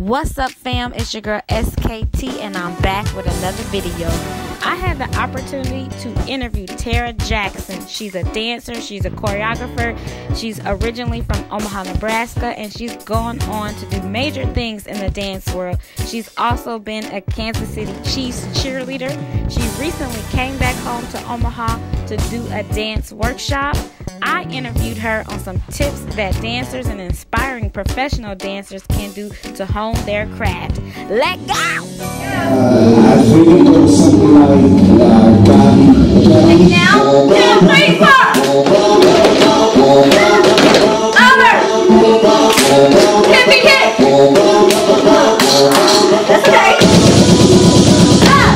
What's up, fam? It's your girl SKT, and I'm back with another video. I had the opportunity to interview Tara Jackson. She's a dancer, she's a choreographer, she's originally from Omaha, Nebraska, and she's gone on to do major things in the dance world. She's also been a Kansas City Chiefs cheerleader. She recently came back home to Omaha to do a dance workshop. I interviewed her on some tips that dancers and inspiring professional dancers can do to hone their craft. Let go! I think it was something like Take it down. 2, 3, 4. Over. Hippie hip. That's okay. Up.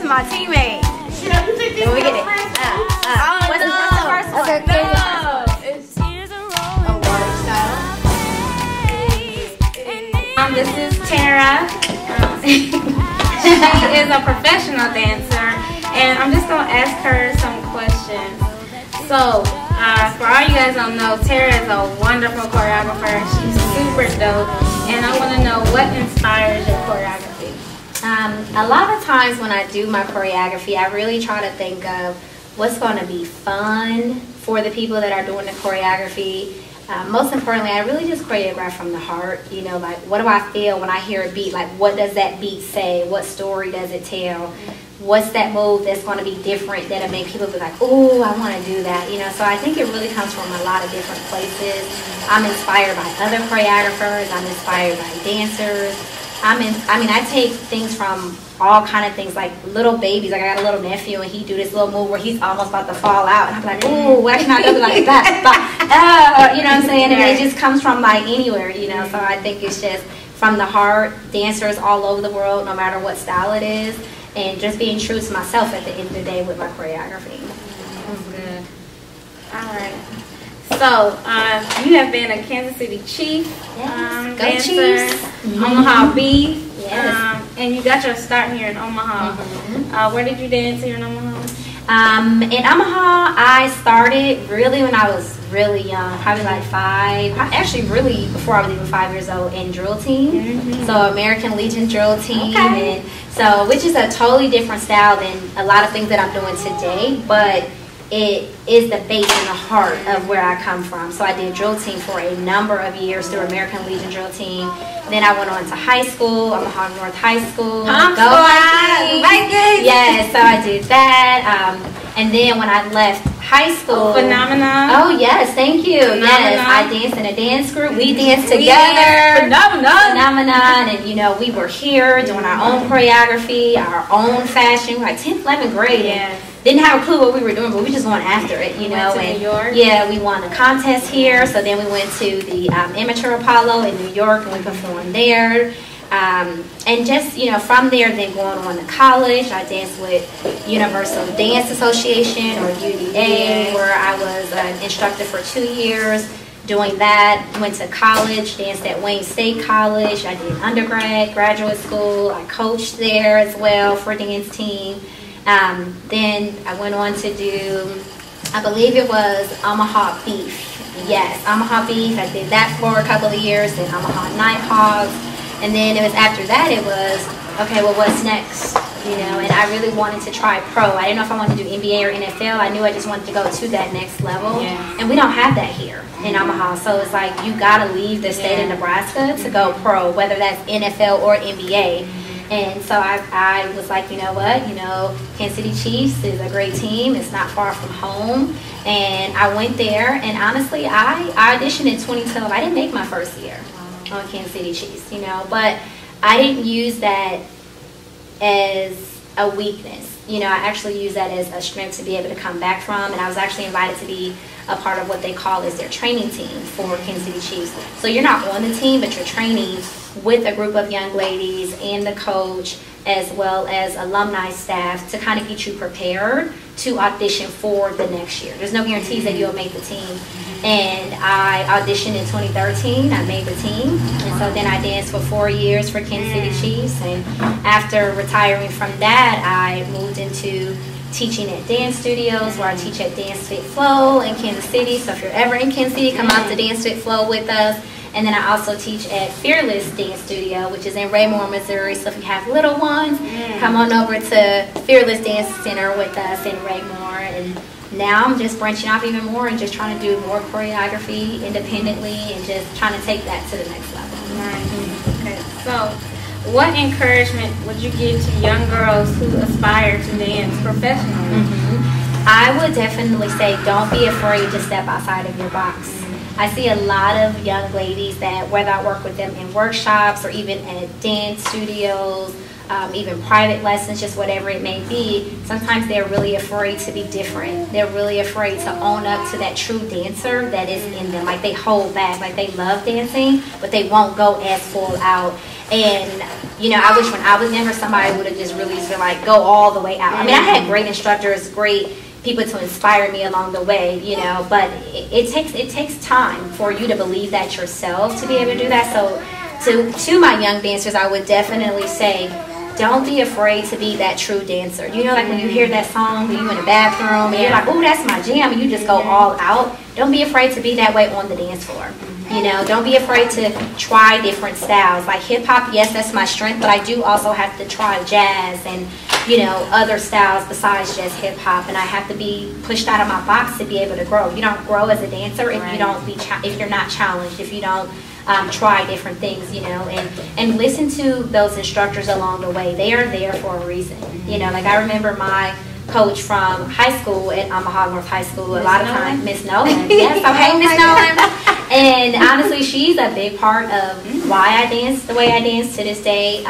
My teammate. When we get it. What's the first one? No. It's a water style. This is Tara. She is a professional dancer, and I'm just going to ask her some questions. So, for all you guys don't know, Tara is a wonderful choreographer. She's super dope, and I want to know what inspires your choreography. A lot of times when I do my choreography, I really try to think of what's going to be fun for the people that are doing the choreography. Most importantly, I really just choreograph from the heart. You know, like, what do I feel when I hear a beat? Like, what does that beat say? What story does it tell? What's that move that's going to be different that'll make people be like, oh, I want to do that? You know, so I think it really comes from a lot of different places. I'm inspired by other choreographers. I'm inspired by dancers. I take things from all kind of things, like little babies. Like, I got a little nephew, and he do this little move where he's almost about to fall out, and I'm like, ooh, why can I do like that? You know what I'm saying? And it just comes from like anywhere, you know. So I think it's just from the heart. Dancers all over the world, no matter what style it is, and just being true to myself at the end of the day with my choreography. That's good. All right. So, you have been a Kansas City Chief, Yes. Go dancer, Chiefs. Omaha B, Yes. and you got your start here in Omaha. Where did you dance here in Omaha? In Omaha, I started really when I was really young, probably like 5. Actually, really before I was even 5 years old, in drill team. So American Legion drill team, and so which is a totally different style than a lot of things that I'm doing today, but it is the base and the heart of where I come from. So I did drill team for a number of years through American Legion drill team. Then I went on to high school, Omaha North High School. Go Vikings! Yeah, so I did that. And then when I left high school, Phenomenon. Oh yes, thank you. Yes, I danced in a dance group. We danced together. Phenomenon, and you know, we were here doing our own choreography, our own fashion, like 10th, 11th grade. Yes. Didn't have a clue what we were doing, but we just went after it, you know. Went to New York? Yeah, we won a contest here, so then we went to the Amateur Apollo in New York, and we performed there. And just, you know, from there, then going on to college, I danced with Universal Dance Association, or UDA, where I was an instructor for 2 years. Doing that, went to college, danced at Wayne State College. I did undergrad, graduate school. I coached there as well for dance team. Then I went on to do, I believe it was Omaha Beef. Yes, Omaha Beef. I did that for a couple of years. Then Omaha Nighthawks. And then it was after that, it was, okay, well, what's next? You know, and I really wanted to try pro. I didn't know if I wanted to do NBA or NFL. I knew I just wanted to go to that next level. Yeah. And we don't have that here in Omaha. So it's like, you got to leave the state of Nebraska to go pro, whether that's NFL or NBA. And so I was like, you know what, you know, Kansas City Chiefs is a great team. It's not far from home. And I went there, and honestly, I auditioned in 2012. I didn't make my first year on Kansas City Chiefs, you know, but I didn't use that as a weakness. You know, I actually use that as a strength to be able to come back from, and I was actually invited to be a part of what they call is their training team for Kansas City Chiefs. So you're not on the team, but you're training with a group of young ladies and the coach, as well as alumni staff, to kind of get you prepared to audition for the next year. There's no guarantees that you'll make the team. And I auditioned in 2013. I made the team. And so then I danced for 4 years for Kansas City Chiefs. And after retiring from that, I moved into teaching at dance studios, where I teach at Dance Fit Flow in Kansas City. So if you're ever in Kansas City, come out to Dance Fit Flow with us. And then I also teach at Fearless Dance Studio, which is in Raymore, Missouri. So if you have little ones, come on over to Fearless Dance Center with us in Raymore. And now I'm just branching off even more and just trying to do more choreography independently and just trying to take that to the next level. Nice. Okay. So what encouragement would you give to young girls who aspire to dance professionally? I would definitely say, don't be afraid to step outside of your box. I see a lot of young ladies that, whether I work with them in workshops or even at dance studios, even private lessons, just whatever it may be, sometimes they're really afraid to be different. They're really afraid to own up to that true dancer that is in them. Like, they hold back. Like, they love dancing, but they won't go as full out. And, you know, I wish when I was younger, somebody would have just really been like, go all the way out. I mean, I had great instructors, great people to inspire me along the way, you know, but it takes time for you to believe that yourself to be able to do that. So to my young dancers, I would definitely say, don't be afraid to be that true dancer. You know, like when you hear that song, when you're in the bathroom, and you're like, oh, that's my jam, and you just go all out. Don't be afraid to be that way on the dance floor. You know, don't be afraid to try different styles. Like hip-hop, yes, that's my strength, but I do also have to try jazz and, you know, other styles besides just hip-hop, and I have to be pushed out of my box to be able to grow. You don't grow as a dancer if you don't if you're not challenged, if you don't try different things, you know, and listen to those instructors along the way. They are there for a reason. You know, like I remember my coach from high school at Omaha North High School, a lot of times, Miss Nolan. Yes, okay, Miss Nolan. And honestly, she's a big part of why I dance the way I dance to this day.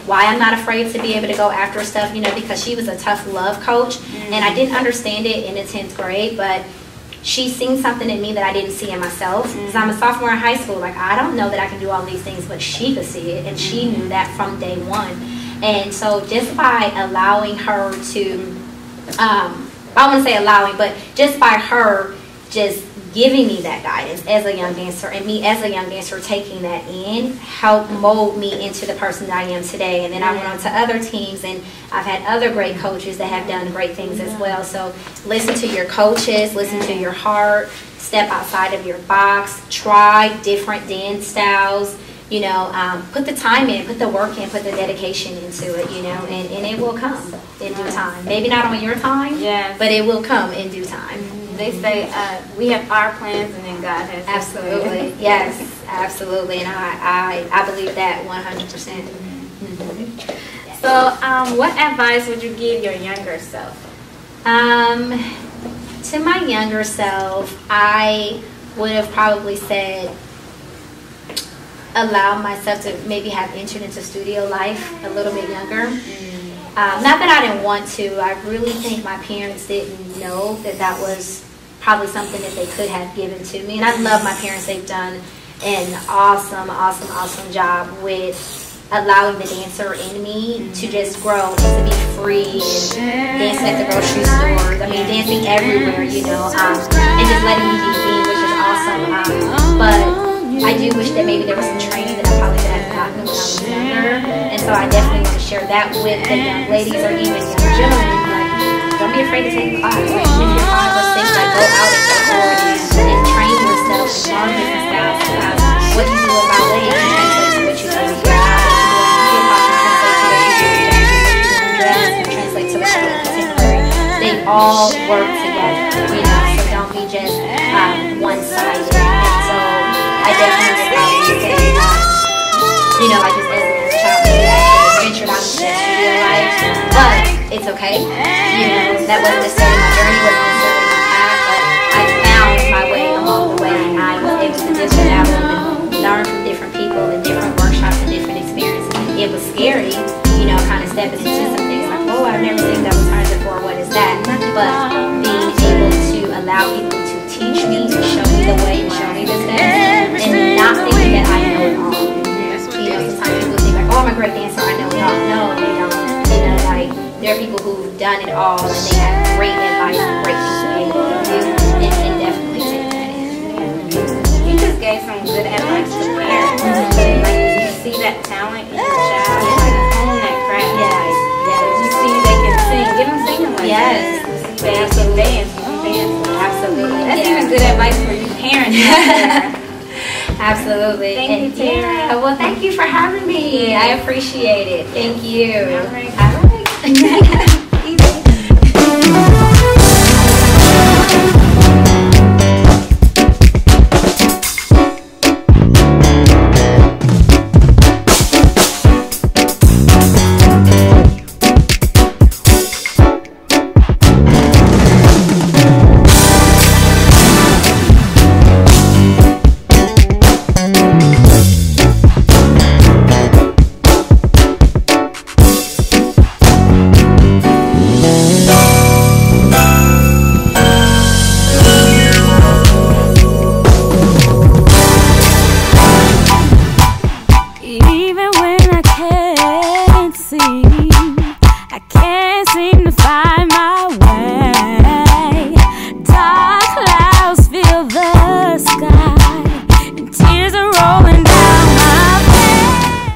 Why I'm not afraid to be able to go after stuff, you know, because she was a tough love coach, and I didn't understand it in the 10th grade, but she seen something in me that I didn't see in myself. Because I'm a sophomore in high school, like I don't know that I can do all these things, but she could see it, and she knew that from day one. And so just by allowing her to, I wouldn't say allowing, but just by her just giving me that guidance as a young dancer, and me as a young dancer taking that in, helped mold me into the person that I am today. And then I went on to other teams, and I've had other great coaches that have done great things as well. So listen to your coaches, listen to your heart, step outside of your box, try different dance styles, you know, put the time in, put the work in, put the dedication into it, you know, and it will come in due time. Maybe not on your time, but it will come in due time. They say we have our plans, and then God has his plans. Absolutely, yes, absolutely, and I believe that 100%. So what advice would you give your younger self? To my younger self, I would have probably said, allow myself to maybe have entered into studio life a little bit younger. Not that I didn't want to. I really think my parents didn't know that that was probably something that they could have given to me. And I love my parents. They've done an awesome, awesome, awesome job with allowing the dancer in me to just grow and to be free and dancing at the grocery stores. I mean, dancing everywhere, you know, and just letting me be me, which is awesome. But I do wish that maybe there was some training that I probably could have gotten when I was younger. And so I definitely want to share that with the young ladies or even young gentlemen. Like, don't be afraid to take a class. Like, if you're 5 or 6, like, go out and go forward and train yourself and learn different styles. What you do in ballet can translate to what you do in translate to what you do in contemporary. They all work together, you know, so don't be just one-sided. And so I definitely would probably say, you know, like just as a child, maybe I ventured out into that studio life, but it's okay. You know, that wasn't necessarily my journey, wasn't necessarily my path, but I found my way along the way. I was able to dip and dabble and learn from different people and different workshops and different experiences. It was scary, you know, kind of stepping into some things like, oh, I've never seen that alternative before, what is that? But being able to allow people to teach me, to show me the way, to show me the steps, and not thinking that I know it all. You know, sometimes people think like, oh, I'm a great dancer, I know it all. No, they don't. You know, like, there are people who've done it all, and they have great advice and great things to be able to do, and definitely take that in. You just gave some good advice to parents. Like, you see that talent in your child, like, hone that craft. Yes. You see they can sing, get them singing like Yes. that. They can dance, you can dance. Absolutely. That's even good advice for you parents. Absolutely. Thank you, Tara. Well, thank you for having me. I appreciate it. Thank you. All right.